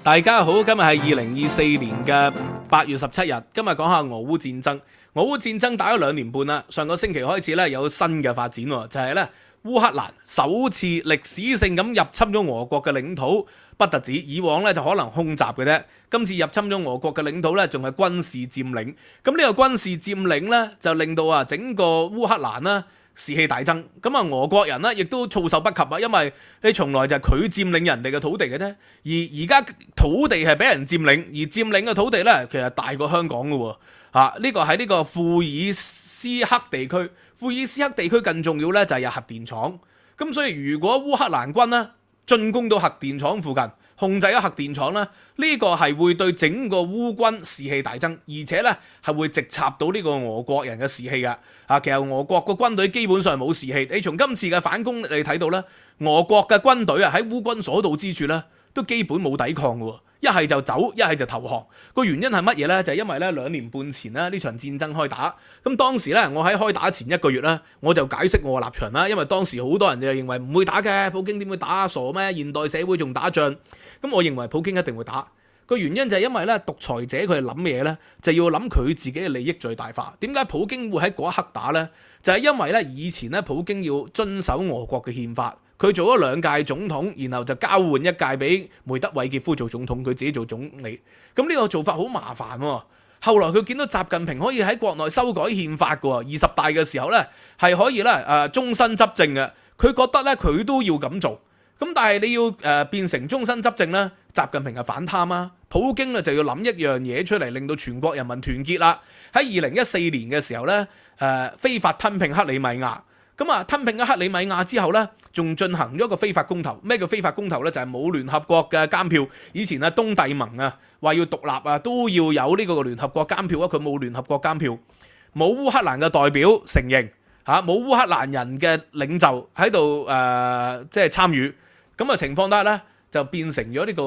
大家好，今日係2024年嘅8月17日。今日講下俄烏戰爭。俄烏戰爭打咗2年半啦，上個星期開始咧有新嘅發展喎，就係咧烏克蘭首次歷史性咁入侵咗俄國嘅領土，不特止，以往咧就可能空襲嘅啫，今次入侵咗俄國嘅領土咧，仲係軍事佔領。咁呢個軍事佔領咧，就令到整個烏克蘭啦士氣大增，咁俄國人呢亦都措手不及啊，因為你從來就係佢佔領人哋嘅土地嘅啫，而家土地係俾人佔領，而佔領嘅土地呢，其實大過香港嘅喎，呢個喺呢個庫爾斯克地區，庫爾斯克地區更重要呢，就係有核電廠，咁所以如果烏克蘭軍呢進攻到核電廠附近，控制咗核電廠咧，呢個係會對整個烏軍士氣大增，而且咧係會直插到呢個俄國人嘅士氣嘅。其實俄國個軍隊基本上冇士氣，你從今次嘅反攻你睇到咧，俄國嘅軍隊喺烏軍所到之處咧，都基本冇抵抗嘅，一係就走，一係就投降。個原因係乜嘢呢？就係因為咧2年半前咧呢場戰爭開打，咁當時咧我喺開打前1個月咧，我就解釋我嘅立場啦，因為當時好多人就認為唔會打嘅，普京點會打？傻咩？現代社會仲打仗？咁我認為普京一定會打，個原因就係因為咧獨裁者佢係諗嘢咧，就要諗佢自己嘅利益最大化。點解普京會喺嗰一刻打呢？就係因為咧以前咧普京要遵守俄國嘅憲法，佢做咗2屆總統，然後就交換1屆俾梅德韋傑夫做總統，佢自己做總理。咁呢個做法好麻煩喎。後來佢見到習近平可以喺國內修改憲法嘅，20大嘅時候咧係可以咧終身執政嘅，佢覺得咧佢都要咁做。咁但係你要變成終身執政咧，習近平係反貪啊，普京咧就要諗一樣嘢出嚟，令到全國人民團結啦。喺2014年嘅時候咧，非法吞併克里米亞，咁吞併咗克里米亞之後咧，仲進行咗一個非法公投。咩叫非法公投咧？就係冇聯合國嘅監票。以前東帝盟話要獨立都要有呢個聯合國監票，佢冇聯合國監票，冇烏克蘭嘅代表承認，冇烏克蘭人嘅領袖喺度即係參與。咁情況底下咧，就變成咗呢個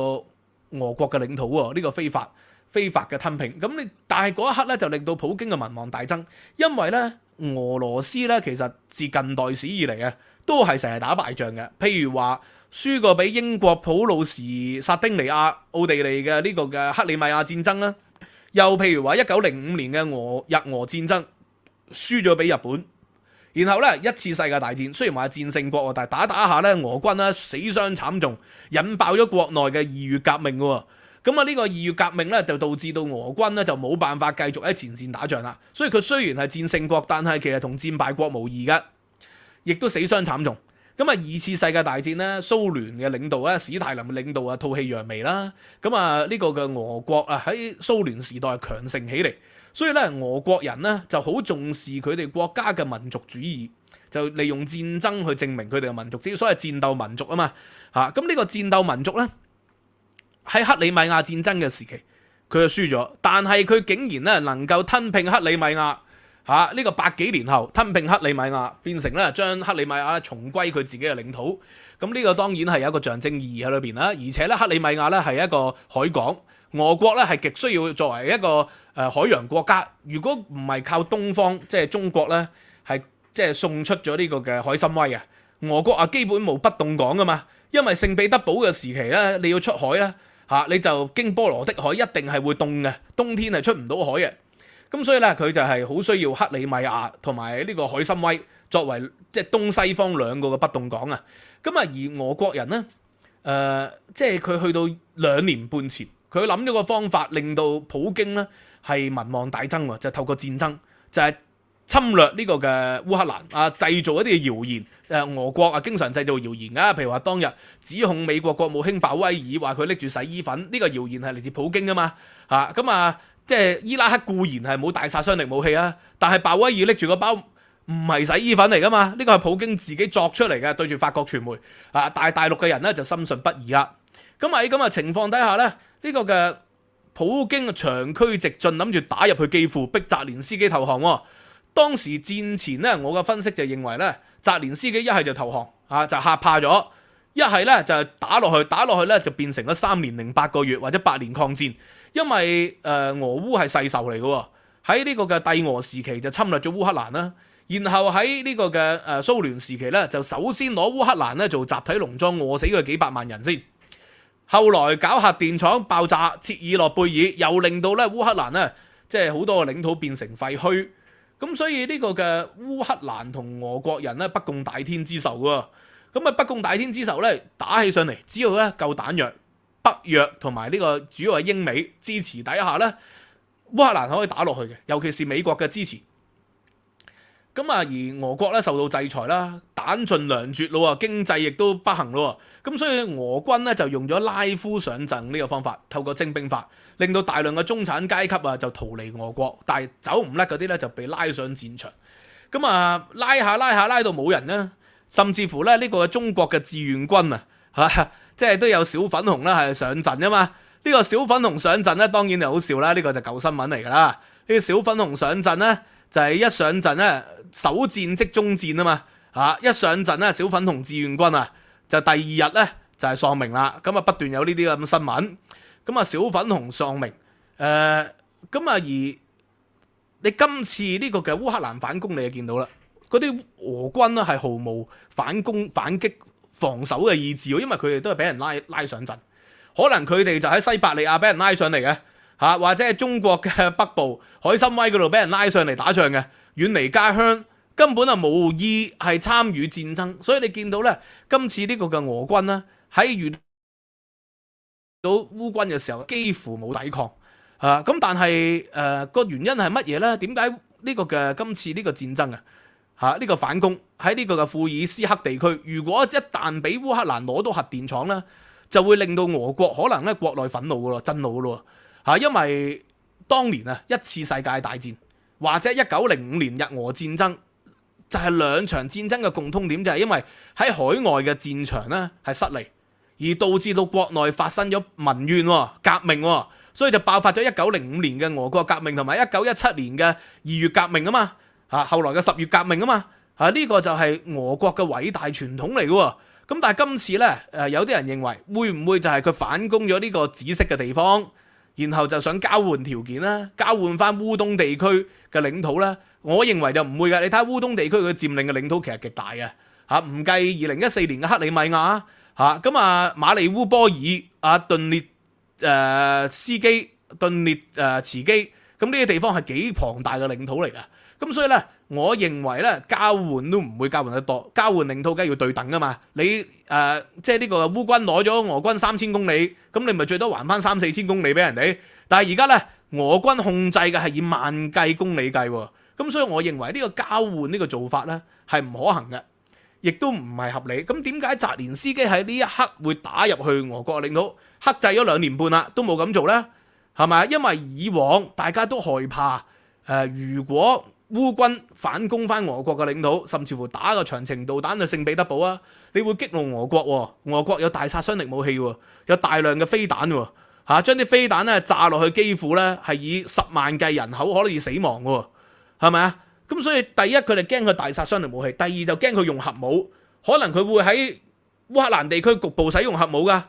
俄國嘅領土喎，呢個非法嘅吞併。但係嗰一刻咧，就令到普京嘅民望大增，因為咧俄羅斯咧其實自近代史以嚟都係成日打敗仗嘅。譬如話輸過俾英國普魯士薩丁尼亞奧地利嘅呢個嘅克里米亞戰爭啦，又譬如話1905年嘅日俄戰爭輸咗俾日本。然後咧1次世界大戰，雖然話戰勝國，但係打下咧俄軍咧死傷慘重，引爆咗國內嘅2月革命喎。咁呢個2月革命咧就導致到俄軍咧就冇辦法繼續喺前線打仗啦。所以佢雖然係戰勝國，但係其實同戰敗國無異嘅，亦都死傷慘重。2次世界大戰咧，蘇聯嘅領導史太林嘅領導吐氣揚眉啦。呢個嘅俄國喺蘇聯時代強盛起嚟。所以咧，俄國人呢就好重視佢哋國家嘅民族主義，就利用戰爭去證明佢哋嘅民族主義，所謂戰鬥民族啊嘛。咁呢個戰鬥民族咧，喺克里米亞戰爭嘅時期，佢就輸咗，但係佢竟然咧能夠吞併克里米亞。呢個100幾年後吞併克里米亞，變成咧將克里米亞重歸佢自己嘅領土。咁呢個當然係有一個象徵意義喺裏邊啦。而且咧，克里米亞咧係一個海港。俄國咧係極需要作為一個海洋國家，如果唔係靠東方即係中國咧，係即係送出咗呢個嘅海參崴俄國基本冇不動港噶嘛，因為聖彼得堡嘅時期咧，你要出海咧你就經波羅的海，一定係會凍嘅，冬天係出唔到海嘅。咁所以咧，佢就係好需要克里米亞同埋呢個海參崴作為即係東西方2個嘅不動港啊。而俄國人咧即係佢去到2年半前。佢諗咗個方法，令到普京咧係民望大增喎，就透過戰爭，就係侵略呢個嘅烏克蘭製造一啲嘅謠言。俄國經常製造謠言譬如話當日指控美國國務卿鮑威爾話佢拎住洗衣粉，呢個謠言係嚟自普京噶嘛。即係伊拉克固然係冇大殺傷力武器但係鮑威爾拎住個包唔係洗衣粉嚟噶嘛，呢個係普京自己作出嚟嘅，對住法國傳媒但係大陸嘅人咧就深信不疑啦。喺咁嘅情況底下咧，呢個嘅普京長驅直進，諗住打入去基輔，逼澤連斯基投降。當時戰前咧，我嘅分析就認為咧，澤連斯基一係就投降就嚇怕咗；一係咧就打落去咧就變成咗3年零8個月或者8年抗戰。因為俄烏係世仇嚟嘅，喺呢個嘅帝俄時期就侵略咗烏克蘭啦，然後喺呢個嘅蘇聯時期咧就首先攞烏克蘭咧做集體農莊，餓死佢幾百萬人先。後來搞核電廠爆炸，切爾諾貝爾又令到咧烏克蘭咧即係好多個領土變成廢墟。咁所以呢個嘅烏克蘭同俄國人咧不共戴天之仇喎。咁啊不共戴天之仇咧打起上嚟，只要咧夠彈藥，北約同埋呢個主要係英美支持底下咧，烏克蘭可以打落去嘅，尤其是美國嘅支持。咁啊，而俄國咧受到制裁啦，彈盡糧絕咯，經濟亦都不行咯。咁所以俄軍咧就用咗拉夫上陣呢個方法，透過徵兵法，令到大量嘅中產階級啊就逃離俄國，但係走唔甩嗰啲咧就被拉上戰場。咁啊，拉到冇人啦，甚至乎咧呢個中國嘅志願軍啊，即係都有小粉紅啦係上陣啊嘛。呢個小粉紅上陣咧當然就好笑啦，呢個就舊新聞嚟㗎啦。呢個小粉紅上陣咧就係一上陣咧首戰即終戰啊嘛，一上陣咧小粉紅志願軍啊就第二日咧就係喪命啦。咁啊不斷有呢啲咁嘅新聞。咁啊小粉紅喪命，咁啊而你今次呢個嘅烏克蘭反攻你就見到啦，嗰啲俄軍咧係毫無反擊防守嘅意志，因為佢哋都係俾人拉上陣，可能佢哋就喺西伯利亞俾人拉上嚟嘅，或者係中國嘅北部海參崴嗰度俾人拉上嚟打仗嘅，遠離家鄉，根本啊無意係參與戰爭。所以你見到咧，今次呢個嘅俄軍咧喺遇到烏軍嘅時候，幾乎冇抵抗。咁但係個原因係乜嘢咧？點解呢個嘅今次呢個戰爭呢個反攻喺呢個嘅庫爾斯克地區，如果一旦俾烏克蘭攞到核電廠咧，就會令到俄國可能咧國內憤怒噶咯，震怒噶咯。因為當年一次世界大戰或者1905年日俄戰爭，就係兩場戰爭嘅共通點，就係因為喺海外嘅戰場咧係失利，而導致到國內發生咗民怨革命，所以就爆發咗1905年嘅俄國革命同埋1917年嘅2月革命啊嘛，後來嘅10月革命啊嘛，呢個就係俄國嘅偉大傳統嚟嘅。咁但係今次咧，有啲人認為會唔會就係佢反攻咗呢個紫色嘅地方，然後就想交換條件啦，交換翻烏東地區嘅領土咧？我認為就唔會嘅。你睇下烏東地區佢佔領嘅領土其實極大嘅，唔計2014年嘅克里米亞咁馬利烏波爾頓涅斯基、頓涅茨基，咁呢啲地方係幾龐大嘅領土嚟嘅。咁所以咧，我認為咧交換都唔會交換得多，交換領土梗係要對等噶嘛。你即係呢個烏軍攞咗俄軍3000公里，咁你咪最多還翻3-4千公里俾人哋。但係而家咧，俄軍控制嘅係以萬計公里計喎。咁所以我認為呢個交換呢個做法咧係唔可行嘅，亦都唔係合理。咁點解澤連斯基喺呢一刻會打入去俄國嘅領土，克制咗2年半啦，都冇咁做咧？係咪？因為以往大家都害怕如果烏軍反攻翻俄國嘅領土，甚至乎打個長程導彈去聖彼得堡你會激怒俄國喎。俄國有大殺傷力武器喎，有大量嘅飛彈喎，將啲飛彈咧炸落去基輔咧係以10萬計人口可能死亡喎，係咪啊？咁所以第一佢哋驚佢大殺傷力武器，第二就驚佢用核武，可能佢會喺烏克蘭地區局部使用核武噶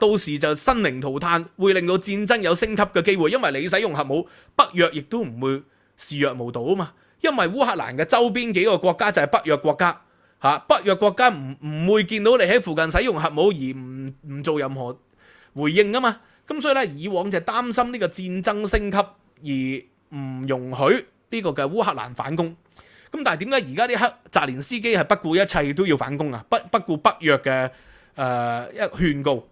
到時就生靈塗炭，會令到戰爭有升級嘅機會，因為你使用核武，北約亦都唔會視若無睹啊嘛，因為烏克蘭嘅周邊幾個國家就係北約國家，北約國家唔會見到你喺附近使用核武而唔做任何回應啊嘛，咁所以咧以往就擔心呢個戰爭升級而唔容許呢個嘅烏克蘭反攻，咁但係點解而家啲澤連斯基係不顧一切都要反攻啊？不顧北約嘅勸告，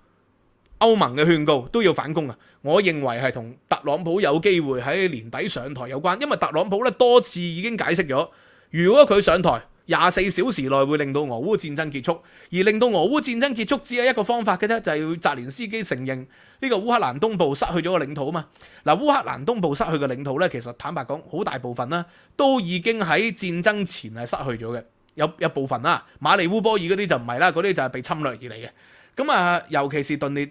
歐盟嘅勸告都要反攻啊！我認為係同特朗普有機會喺年底上台有關，因為特朗普咧多次已經解釋咗，如果佢上台24小時內會令到俄烏戰爭結束，而令到俄烏戰爭結束只係一個方法嘅啫，就係要澤連斯基承認呢個烏克蘭東部失去咗個領土啊嘛。嗱，烏克蘭東部失去嘅領土咧，其實坦白講，好大部分啦都已經喺戰爭前係失去咗嘅，有部分啦，馬利烏波爾嗰啲就唔係啦，嗰啲就係被侵略而嚟嘅。咁尤其是頓涅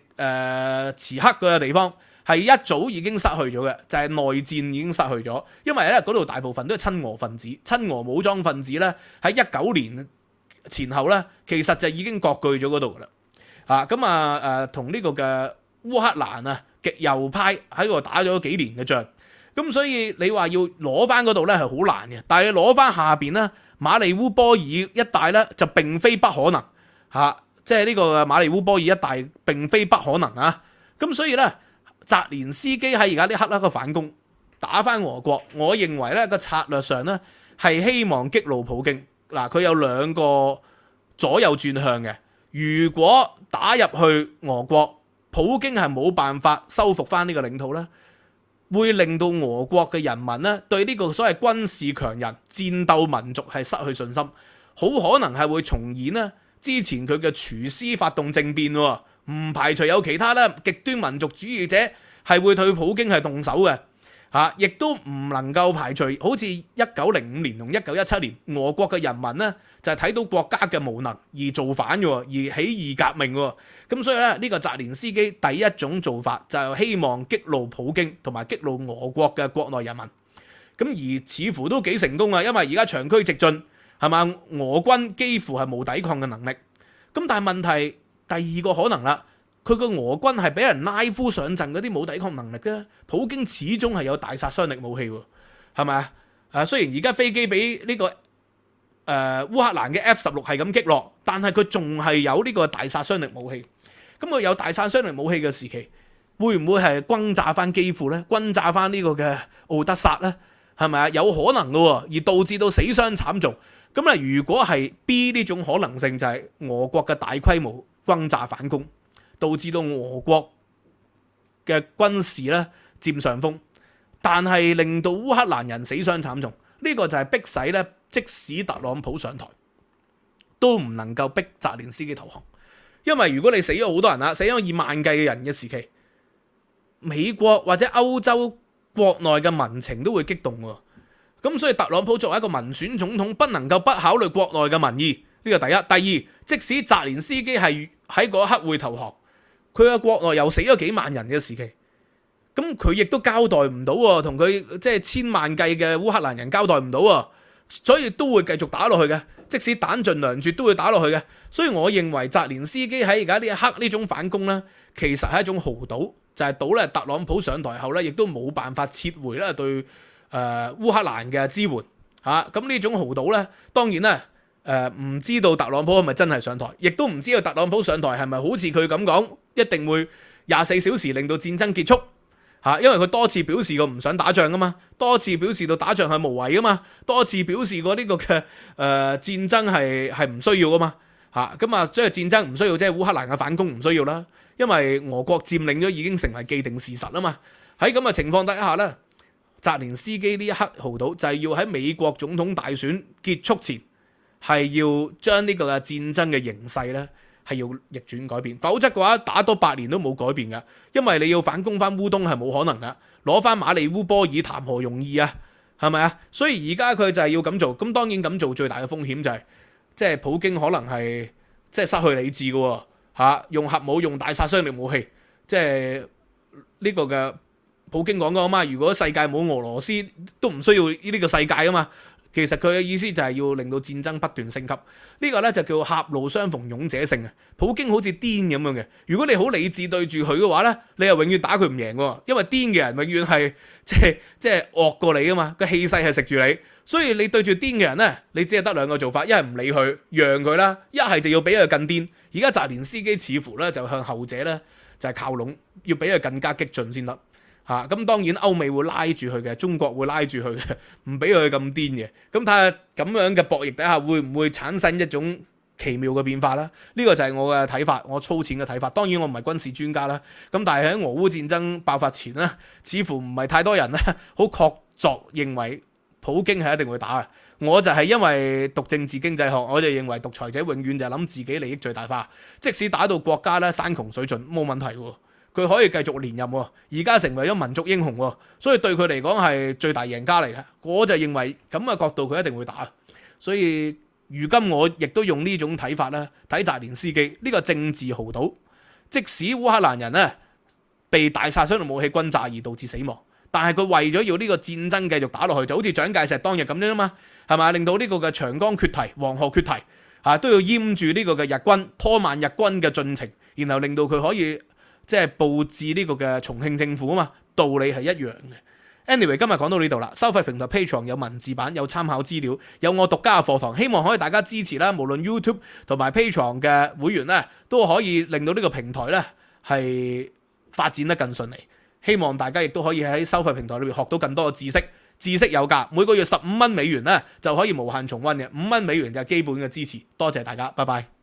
茨克嗰個地方係一早已經失去咗嘅，就係內戰已經失去咗，因為咧嗰度大部分都係親俄分子、親俄武裝分子咧，喺19年前後咧，其實就已經割據咗嗰度噶啦。同呢個嘅烏克蘭極右派喺度打咗幾年嘅仗，咁所以你話要攞翻嗰度咧係好難嘅，但係攞翻下邊咧馬利烏波爾一帶咧就並非不可能即係呢個馬利烏波爾一帶並非不可能啊。咁所以咧，澤連斯基喺而家呢刻咧個反攻打翻俄國，我認為咧個策略上咧係希望激怒普京。嗱，佢有兩個左右轉向嘅。如果打入去俄國，普京係冇辦法收復翻呢個領土咧，會令到俄國嘅人民咧對呢個所謂軍事強人、戰鬥民族係失去信心，好可能係會重演咧之前佢嘅廚師發動政變喎。唔排除有其他咧極端民族主義者係會對普京係動手嘅，亦都唔能夠排除好似1905年同1917年俄國嘅人民呢，就係睇到國家嘅無能而造反嘅，而起義革命喎。咁所以咧呢個澤連斯基第一種做法就係希望激怒普京同埋激怒俄國嘅國內人民。咁而似乎都幾成功啊，因為而家長驅直進係嘛，俄軍幾乎係冇抵抗嘅能力。咁但係問題第二個可能啦，佢個俄軍係俾人拉夫上陣嗰啲冇抵抗能力嘅，普京始終係有大殺傷力武器喎，係咪啊？雖然而家飛機俾呢個烏克蘭嘅 F-16係咁擊落，但係佢仲係有呢個大殺傷力武器。咁佢有大殺傷力武器嘅時期，會唔會係轟炸翻基輔呢？轟炸翻呢個嘅奧德薩呢？係咪啊？有可能嘅喎，而導致到死傷慘重。咁啊，如果係 B 呢種可能性，就係俄國嘅大規模轟炸反攻，導致到俄國嘅軍事咧佔上風，但係令到烏克蘭人死傷慘重。呢個就係逼使咧，即使特朗普上台，都唔能夠逼澤連斯基投降。因為如果你死咗好多人啦，死咗以萬計嘅人嘅時期，美國或者歐洲國內嘅民情都會激動喎。咁所以特朗普作為一個民選總統，不能夠不考慮國內嘅民意。呢個第一。第二，即使澤連斯基係喺嗰一刻會投降，佢嘅國內又死咗幾萬人嘅時期，咁佢亦都交代唔到喎，同佢即係千萬計嘅烏克蘭人交代唔到喎，所以都會繼續打落去嘅。即使彈盡糧絕都會打落去嘅。所以我認為澤連斯基喺而家呢一刻呢種反攻呢，其實係一種豪賭，就係賭咧特朗普上台後呢，亦都冇辦法撤回咧對烏克蘭嘅支援嚇。咁呢種豪賭呢，當然咧唔知道特朗普係咪真係上台，亦都唔知道特朗普上台係咪好似佢咁講，一定會24小時令到戰爭結束嚇。因為佢多次表示過唔想打仗噶嘛，多次表示到打仗係無謂噶嘛，多次表示過呢個嘅戰爭係唔需要噶嘛嚇。咁啊，即係戰爭唔需要，即係烏克蘭嘅反攻唔需要啦，因為俄國佔領咗已經成為既定事實啊嘛。喺咁嘅情況底下咧，澤連斯基呢一刻豪賭就係要喺美國總統大選結束前，係要將呢個嘅戰爭嘅形勢咧係要逆轉改變，否則嘅話打多8年都冇改變㗎。因為你要反攻翻烏東係冇可能㗎，攞翻馬利烏波爾談何容易啊？係咪啊？所以而家佢就係要咁做。咁當然咁做最大嘅風險就係，即係普京可能係即係失去理智嘅喎嚇，用核武用大殺傷力武器，即係呢個嘅普京講過啊嘛。如果世界冇俄羅斯，都唔需要呢個世界啊嘛。其實佢嘅意思就係要令到戰爭不斷升級，呢個咧就叫狹路相逢勇者勝啊！普京好似癲咁樣嘅，如果你好理智對住佢嘅話咧，你又永遠打佢唔贏喎，因為癲嘅人永遠係即係惡過你啊嘛，個氣勢係食住你，所以你對住癲嘅人咧，你只係得兩個做法，一係唔理佢讓佢啦，一係就要俾佢更癲。而家澤連斯基似乎咧就向後者咧就係靠攏，要俾佢更加激進先得。咁當然歐美會拉住佢嘅，中國會拉住佢嘅，唔俾佢咁癲嘅。咁睇下咁樣嘅博弈底下，會唔會產生一種奇妙嘅變化啦？呢個就係我嘅睇法，我粗淺嘅睇法。當然我唔係軍事專家啦。咁但係喺俄烏戰爭爆發前呢，似乎唔係太多人呢好確鑿認為普京係一定會打嘅。我就係因為讀政治經濟學，我就認為獨裁者永遠就係諗自己利益最大化，即使打到國家咧山窮水盡冇問題喎。佢可以繼續連任喎，而家成為咗民族英雄喎，所以對佢嚟講係最大贏家嚟嘅。我就認為咁嘅角度佢一定會打，所以如今我亦都用呢種睇法啦，睇澤連斯基呢個政治豪賭，即使烏克蘭人咧被大殺傷力武器轟炸而導致死亡，但係佢為咗要呢個戰爭繼續打落去，就好似蔣介石當日咁樣啊嘛，係咪？令到呢個嘅長江缺堤、黃河缺堤都要淹住呢個嘅日軍，拖慢日軍嘅進程，然後令到佢可以即係佈置呢個嘅重慶政府啊嘛，道理係一樣嘅。Anyway， 今日講到呢度啦。收費平台 Patreon 有文字版，有參考資料，有我獨家嘅課堂，希望可以大家支持啦。無論 YouTube 同埋 Patreon 嘅會員咧，都可以令到呢個平台咧係發展得更順利。希望大家亦都可以喺收費平台裏面學到更多嘅知識。知識有價，每個月15蚊美元咧就可以無限重溫嘅，5蚊美元就係基本嘅支持。多謝大家，拜拜。